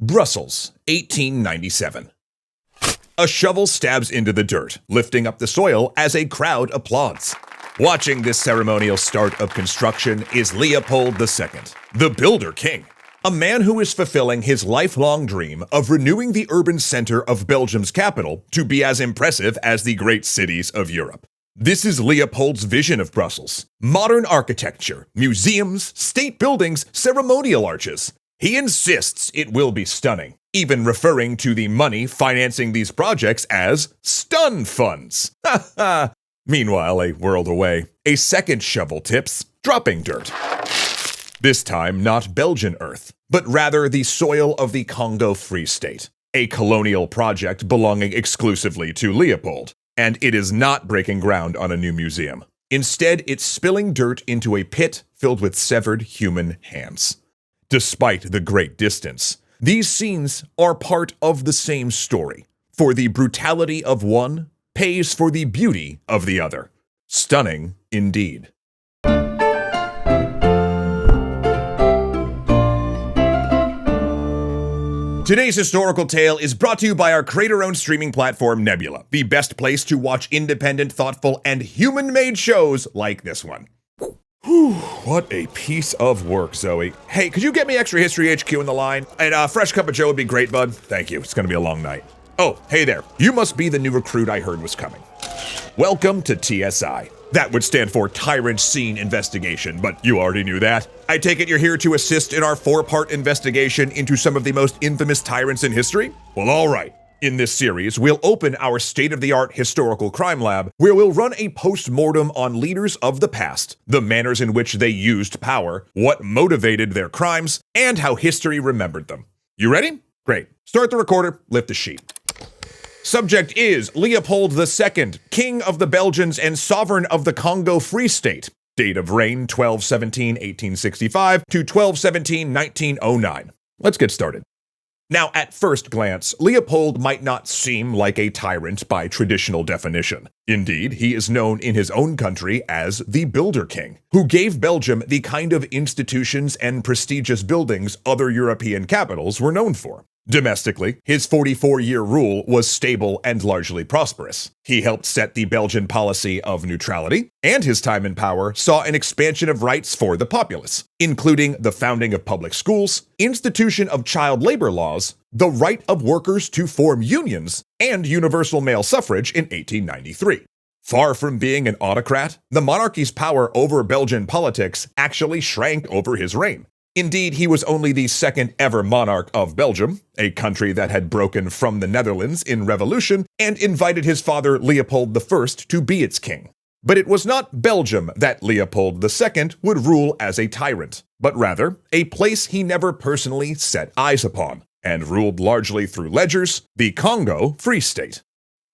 Brussels, 1897. A shovel stabs into the dirt, lifting up the soil as a crowd applauds. Watching this ceremonial start of construction is Leopold II, the Builder King, a man who is fulfilling his lifelong dream of renewing the urban center of Belgium's capital to be as impressive as the great cities of Europe. This is Leopold's vision of Brussels: modern architecture, museums, state buildings, ceremonial arches. He insists it will be stunning, even referring to the money financing these projects as stun funds. Ha ha! Meanwhile, a world away, a second shovel tips, dropping dirt. This time not Belgian earth, but rather the soil of the Congo Free State, a colonial project belonging exclusively to Leopold. And it is not breaking ground on a new museum. Instead, it's spilling dirt into a pit filled with severed human hands. Despite the great distance, these scenes are part of the same story, for the brutality of one pays for the beauty of the other. Stunning indeed. Today's historical tale is brought to you by our creator-owned streaming platform, Nebula, the best place to watch independent, thoughtful, and human-made shows like this one. Whew, what a piece of work, Zoe. Hey, could you get me extra History HQ in the line? And a fresh cup of Joe would be great, bud. Thank you. It's gonna be a long night. Oh, hey there. You must be the new recruit I heard was coming. Welcome to TSI. That would stand for Tyrant Scene Investigation, but you already knew that. I take it you're here to assist in our 4-part investigation into some of the most infamous tyrants in history? Well, all right. In this series, we'll open our state-of-the-art historical crime lab, where we'll run a post-mortem on leaders of the past, the manners in which they used power, what motivated their crimes, and how history remembered them. You ready? Great. Start the recorder, lift the sheet. Subject is Leopold II, King of the Belgians and Sovereign of the Congo Free State. Date of reign 12/17/1865 to 12/17/1909. Let's get started. Now, at first glance, Leopold might not seem like a tyrant by traditional definition. Indeed, he is known in his own country as the Builder King, who gave Belgium the kind of institutions and prestigious buildings other European capitals were known for. Domestically, his 44-year rule was stable and largely prosperous. He helped set the Belgian policy of neutrality, and his time in power saw an expansion of rights for the populace, including the founding of public schools, institution of child labor laws, the right of workers to form unions, and universal male suffrage in 1893. Far from being an autocrat, the monarchy's power over Belgian politics actually shrank over his reign. Indeed, he was only the second ever monarch of Belgium, a country that had broken from the Netherlands in revolution and invited his father Leopold I to be its king. But it was not Belgium that Leopold II would rule as a tyrant, but rather a place he never personally set eyes upon, and ruled largely through ledgers, the Congo Free State.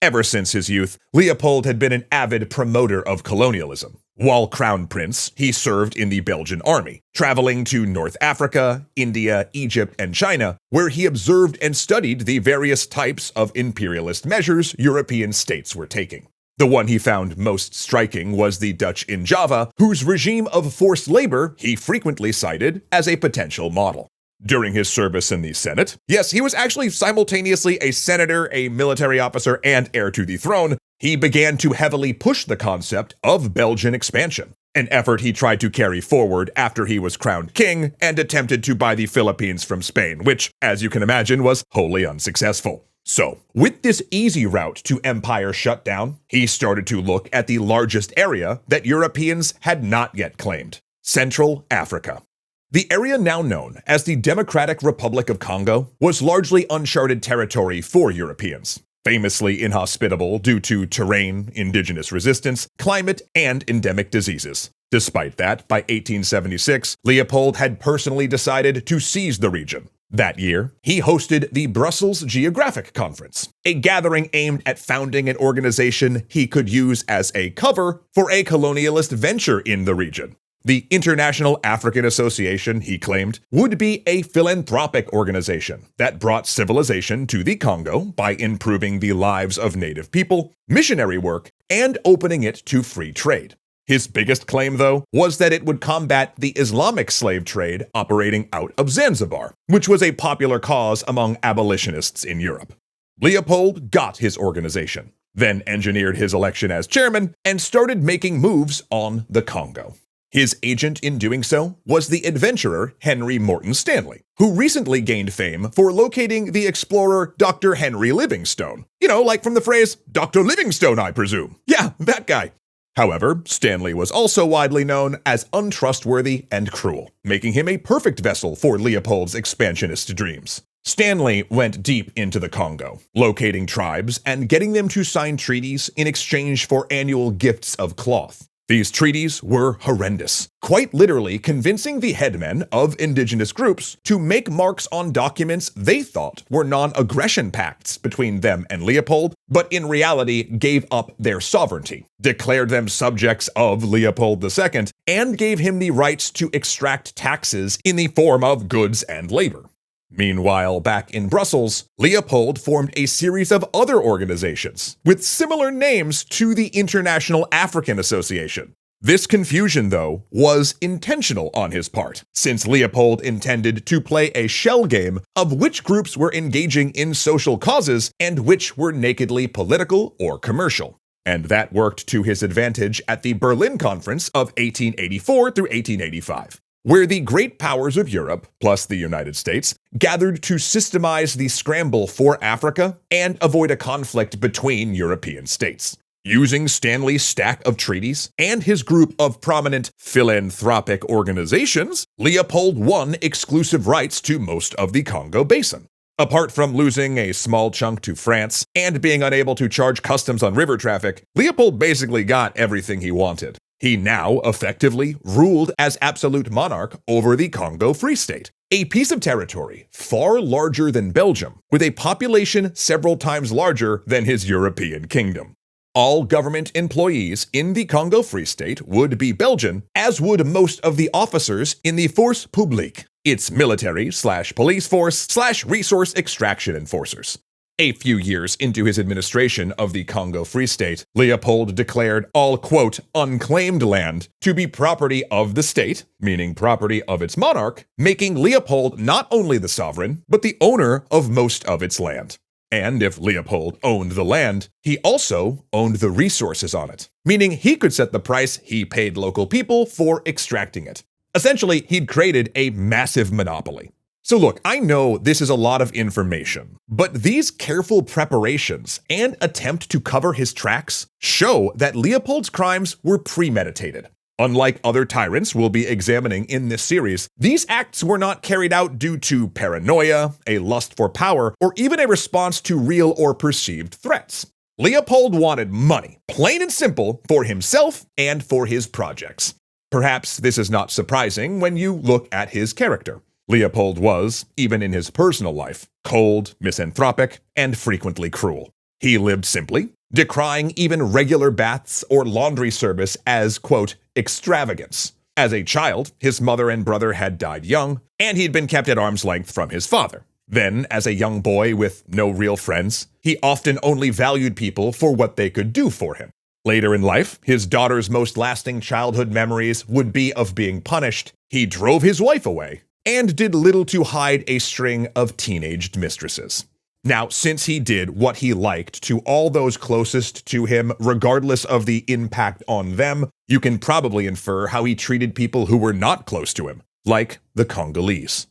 Ever since his youth, Leopold had been an avid promoter of colonialism. While Crown Prince, he served in the Belgian army, traveling to North Africa, India, Egypt, and China, where he observed and studied the various types of imperialist measures European states were taking. The one he found most striking was the Dutch in Java, whose regime of forced labor he frequently cited as a potential model. During his service in the Senate, yes, he was actually simultaneously a senator, a military officer, and heir to the throne, he began to heavily push the concept of Belgian expansion, an effort he tried to carry forward after he was crowned king and attempted to buy the Philippines from Spain, which, as you can imagine, was wholly unsuccessful. So, with this easy route to empire shutdown, he started to look at the largest area that Europeans had not yet claimed: Central Africa. The area now known as the Democratic Republic of Congo was largely uncharted territory for Europeans, famously inhospitable due to terrain, indigenous resistance, climate, and endemic diseases. Despite that, by 1876, Leopold had personally decided to seize the region. That year, he hosted the Brussels Geographic Conference, a gathering aimed at founding an organization he could use as a cover for a colonialist venture in the region. The International African Association, he claimed, would be a philanthropic organization that brought civilization to the Congo by improving the lives of native people, missionary work, and opening it to free trade. His biggest claim, though, was that it would combat the Islamic slave trade operating out of Zanzibar, which was a popular cause among abolitionists in Europe. Leopold got his organization, then engineered his election as chairman, and started making moves on the Congo. His agent in doing so was the adventurer Henry Morton Stanley, who recently gained fame for locating the explorer Dr. Henry Livingstone. You know, like from the phrase, Dr. Livingstone, I presume. Yeah, that guy. However, Stanley was also widely known as untrustworthy and cruel, making him a perfect vessel for Leopold's expansionist dreams. Stanley went deep into the Congo, locating tribes and getting them to sign treaties in exchange for annual gifts of cloth. These treaties were horrendous, quite literally convincing the headmen of indigenous groups to make marks on documents they thought were non-aggression pacts between them and Leopold, but in reality gave up their sovereignty, declared them subjects of Leopold II, and gave him the rights to extract taxes in the form of goods and labor. Meanwhile, back in Brussels, Leopold formed a series of other organizations with similar names to the International African Association. This confusion, though, was intentional on his part, since Leopold intended to play a shell game of which groups were engaging in social causes and which were nakedly political or commercial. And that worked to his advantage at the Berlin Conference of 1884 through 1885. Where the great powers of Europe, plus the United States, gathered to systemize the scramble for Africa and avoid a conflict between European states. Using Stanley's stack of treaties and his group of prominent philanthropic organizations, Leopold won exclusive rights to most of the Congo Basin. Apart from losing a small chunk to France and being unable to charge customs on river traffic, Leopold basically got everything he wanted. He now effectively ruled as absolute monarch over the Congo Free State, a piece of territory far larger than Belgium, with a population several times larger than his European kingdom. All government employees in the Congo Free State would be Belgian, as would most of the officers in the Force Publique, its military/police force/resource extraction enforcers. A few years into his administration of the Congo Free State, Leopold declared all, quote, unclaimed land to be property of the state, meaning property of its monarch, making Leopold not only the sovereign, but the owner of most of its land. And if Leopold owned the land, he also owned the resources on it, meaning he could set the price he paid local people for extracting it. Essentially, he'd created a massive monopoly. So look, I know this is a lot of information, but these careful preparations and attempt to cover his tracks show that Leopold's crimes were premeditated. Unlike other tyrants we'll be examining in this series, these acts were not carried out due to paranoia, a lust for power, or even a response to real or perceived threats. Leopold wanted money, plain and simple, for himself and for his projects. Perhaps this is not surprising when you look at his character. Leopold was, even in his personal life, cold, misanthropic, and frequently cruel. He lived simply, decrying even regular baths or laundry service as, quote, extravagance. As a child, his mother and brother had died young, and he'd been kept at arm's length from his father. Then, as a young boy with no real friends, he often only valued people for what they could do for him. Later in life, his daughter's most lasting childhood memories would be of being punished. He drove his wife away, and did little to hide a string of teenaged mistresses. Now, since he did what he liked to all those closest to him, regardless of the impact on them, you can probably infer how he treated people who were not close to him, like the Congolese.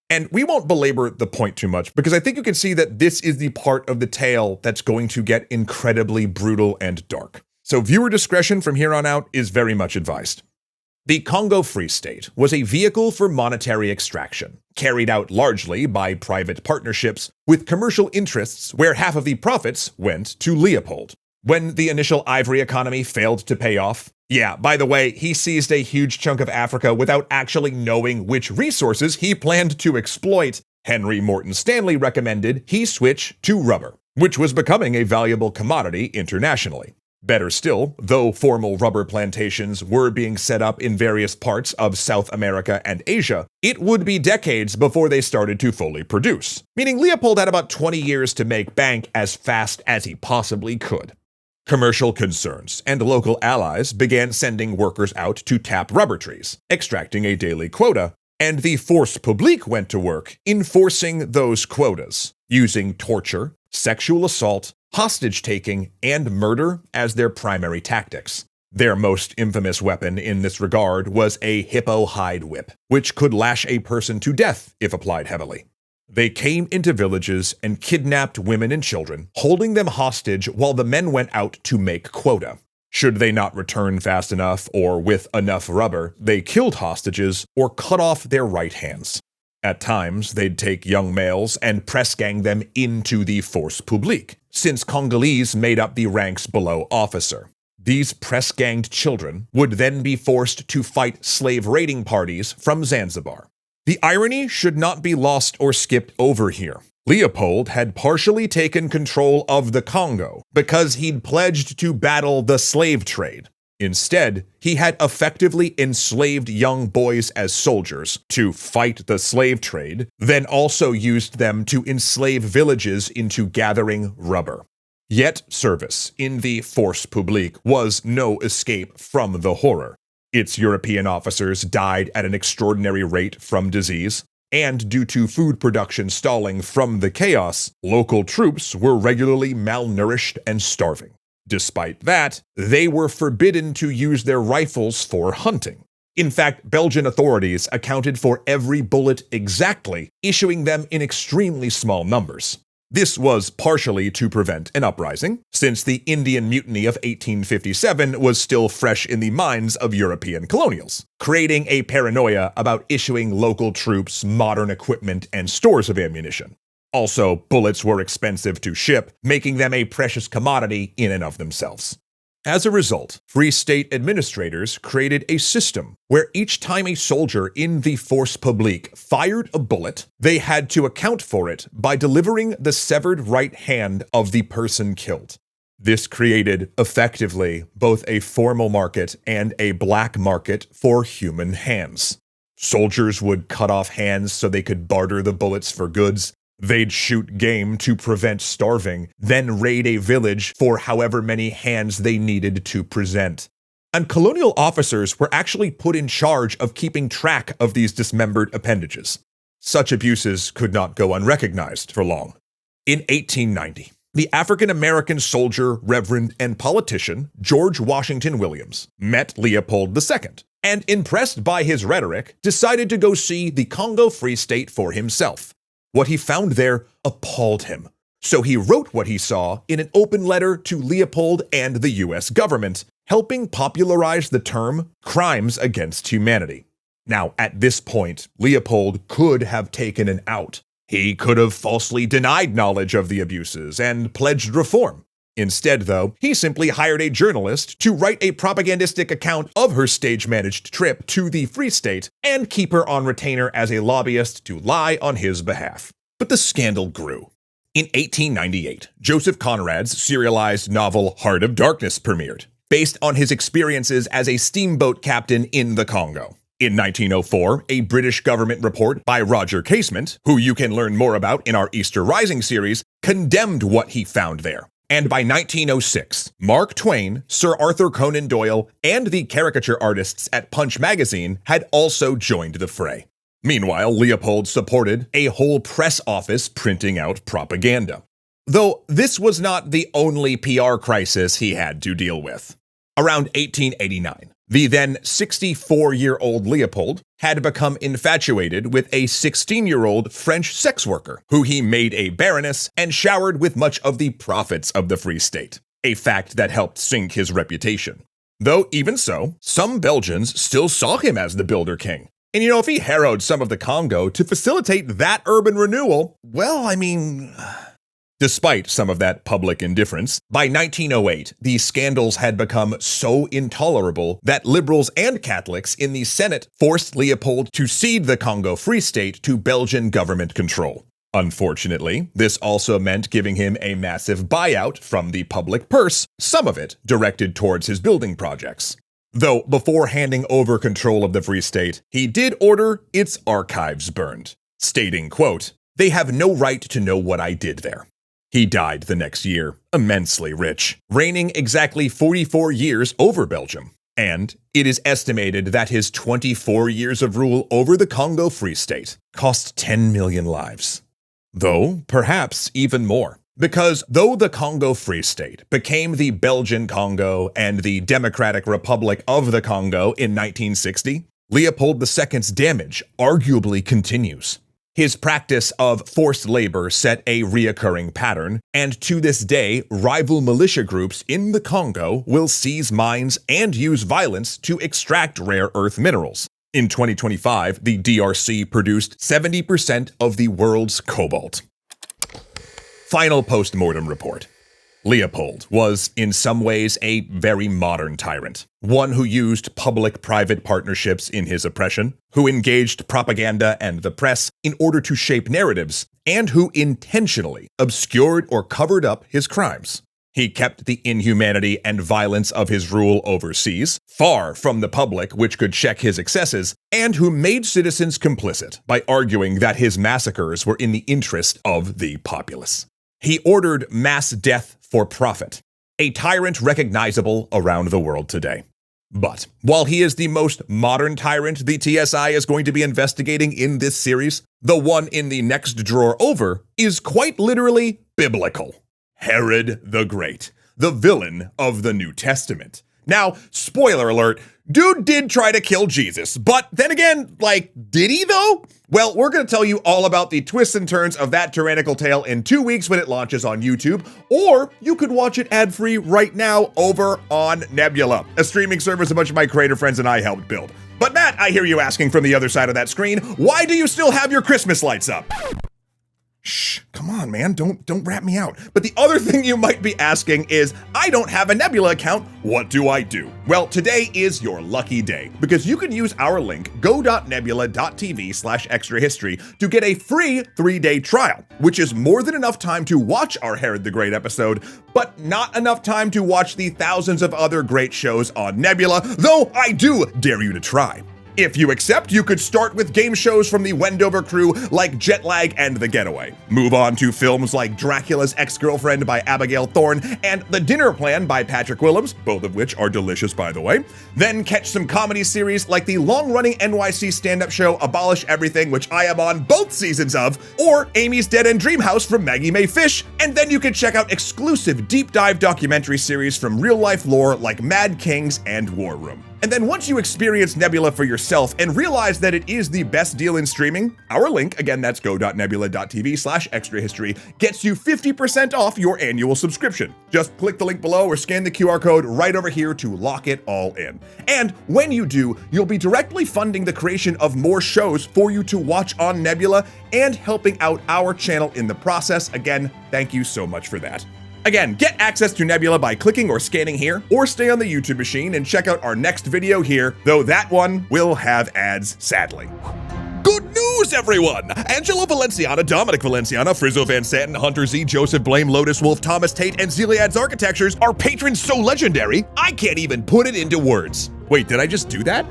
And we won't belabor the point too much, because I think you can see that this is the part of the tale that's going to get incredibly brutal and dark. So viewer discretion from here on out is very much advised. The Congo Free State was a vehicle for monetary extraction, carried out largely by private partnerships with commercial interests where half of the profits went to Leopold. When the initial ivory economy failed to pay off, yeah, by the way, he seized a huge chunk of Africa without actually knowing which resources he planned to exploit. Henry Morton Stanley recommended he switch to rubber, which was becoming a valuable commodity internationally. Better still, though formal rubber plantations were being set up in various parts of South America and Asia, it would be decades before they started to fully produce, meaning Leopold had about 20 years to make bank as fast as he possibly could. Commercial concerns and local allies began sending workers out to tap rubber trees, extracting a daily quota, and the force publique went to work enforcing those quotas, using torture, sexual assault, hostage-taking, and murder as their primary tactics. Their most infamous weapon in this regard was a hippo hide whip, which could lash a person to death if applied heavily. They came into villages and kidnapped women and children, holding them hostage while the men went out to make quota. Should they not return fast enough or with enough rubber, they killed hostages or cut off their right hands. At times, they'd take young males and press gang them into the force publique, since Congolese made up the ranks below officer. These press-ganged children would then be forced to fight slave raiding parties from Zanzibar. The irony should not be lost or skipped over here. Leopold had partially taken control of the Congo because he'd pledged to battle the slave trade. Instead, he had effectively enslaved young boys as soldiers to fight the slave trade, then also used them to enslave villages into gathering rubber. Yet service in the force publique was no escape from the horror. Its European officers died at an extraordinary rate from disease, and due to food production stalling from the chaos, local troops were regularly malnourished and starving. Despite that, they were forbidden to use their rifles for hunting. In fact, Belgian authorities accounted for every bullet exactly, issuing them in extremely small numbers. This was partially to prevent an uprising, since the Indian Mutiny of 1857 was still fresh in the minds of European colonials, creating a paranoia about issuing local troops modern equipment and stores of ammunition. Also, bullets were expensive to ship, making them a precious commodity in and of themselves. As a result, Free State administrators created a system where each time a soldier in the force publique fired a bullet, they had to account for it by delivering the severed right hand of the person killed. This created, effectively, both a formal market and a black market for human hands. Soldiers would cut off hands so they could barter the bullets for goods. They'd shoot game to prevent starving, then raid a village for however many hands they needed to present. And colonial officers were actually put in charge of keeping track of these dismembered appendages. Such abuses could not go unrecognized for long. In 1890, the African-American soldier, reverend, and politician George Washington Williams met Leopold II, and impressed by his rhetoric, decided to go see the Congo Free State for himself. What he found there appalled him, so he wrote what he saw in an open letter to Leopold and the US government, helping popularize the term crimes against humanity. Now, at this point, Leopold could have taken an out. He could have falsely denied knowledge of the abuses and pledged reform. Instead, though, he simply hired a journalist to write a propagandistic account of her stage-managed trip to the Free State and keep her on retainer as a lobbyist to lie on his behalf. But the scandal grew. In 1898, Joseph Conrad's serialized novel Heart of Darkness premiered, based on his experiences as a steamboat captain in the Congo. In 1904, a British government report by Roger Casement, who you can learn more about in our Easter Rising series, condemned what he found there. And by 1906, Mark Twain, Sir Arthur Conan Doyle, and the caricature artists at Punch magazine had also joined the fray. Meanwhile, Leopold supported a whole press office printing out propaganda. Though this was not the only PR crisis he had to deal with. Around 1889, the then 64-year-old Leopold had become infatuated with a 16-year-old French sex worker, who he made a baroness and showered with much of the profits of the Free State, a fact that helped sink his reputation. Though even so, some Belgians still saw him as the Builder King. And if he harrowed some of the Congo to facilitate that urban renewal, Despite some of that public indifference, by 1908, these scandals had become so intolerable that liberals and Catholics in the Senate forced Leopold to cede the Congo Free State to Belgian government control. Unfortunately, this also meant giving him a massive buyout from the public purse, some of it directed towards his building projects. Though before handing over control of the Free State, he did order its archives burned, stating, quote, "They have no right to know what I did there." He died the next year, immensely rich, reigning exactly 44 years over Belgium. And it is estimated that his 24 years of rule over the Congo Free State cost 10 million lives. Though, perhaps even more. Because though the Congo Free State became the Belgian Congo and the Democratic Republic of the Congo in 1960, Leopold II's damage arguably continues. His practice of forced labor set a reoccurring pattern, and to this day, rival militia groups in the Congo will seize mines and use violence to extract rare earth minerals. In 2025, the DRC produced 70% of the world's cobalt. Final post-mortem report. Leopold was, in some ways, a very modern tyrant. One who used public-private partnerships in his oppression, who engaged propaganda and the press in order to shape narratives, and who intentionally obscured or covered up his crimes. He kept the inhumanity and violence of his rule overseas, far from the public which could check his excesses, and who made citizens complicit by arguing that his massacres were in the interest of the populace. He ordered mass death for profit, a tyrant recognizable around the world today. But while he is the most modern tyrant the TSI is going to be investigating in this series, the one in the next drawer over is quite literally biblical. Herod the Great, the villain of the New Testament. Now, spoiler alert, dude did try to kill Jesus, but then again, did he though? Well, we're going to tell you all about the twists and turns of that tyrannical tale in 2 weeks when it launches on YouTube, or you could watch it ad-free right now over on Nebula, a streaming service a bunch of my creator friends and I helped build. But Matt, I hear you asking from the other side of that screen, why do you still have your Christmas lights up? Shh, come on, man, don't rat me out. But the other thing you might be asking is, I don't have a Nebula account, what do I do? Well, today is your lucky day, because you can use our link, go.nebula.tv/extrahistory, to get a free 3-day trial, which is more than enough time to watch our Herod the Great episode, but not enough time to watch the thousands of other great shows on Nebula, though I do dare you to try. If you accept, you could start with game shows from the Wendover crew like Jetlag and The Getaway. Move on to films like Dracula's Ex-Girlfriend by Abigail Thorne and The Dinner Plan by Patrick Willems, both of which are delicious by the way. Then catch some comedy series like the long-running NYC stand-up show Abolish Everything, which I am on both seasons of, or Amy's Dead End Dream House from Maggie Mae Fish, and then you can check out exclusive deep dive documentary series from real-life lore like Mad Kings and War Room. And then once you experience Nebula for yourself and realize that it is the best deal in streaming, our link, again that's go.nebula.tv/extrahistory, gets you 50% off your annual subscription. Just click the link below or scan the QR code right over here to lock it all in. And when you do, you'll be directly funding the creation of more shows for you to watch on Nebula and helping out our channel in the process. Again, thank you so much for that. Again, get access to Nebula by clicking or scanning here, or stay on the YouTube machine and check out our next video here, though that one will have ads, sadly. Good news, everyone! Angelo Valenciana, Dominic Valenciana, Frizzo Van Santen, Hunter Z, Joseph Blame, Lotus Wolf, Thomas Tate, and Zeliad's Architectures are patrons so legendary, I can't even put it into words. Wait, did I just do that?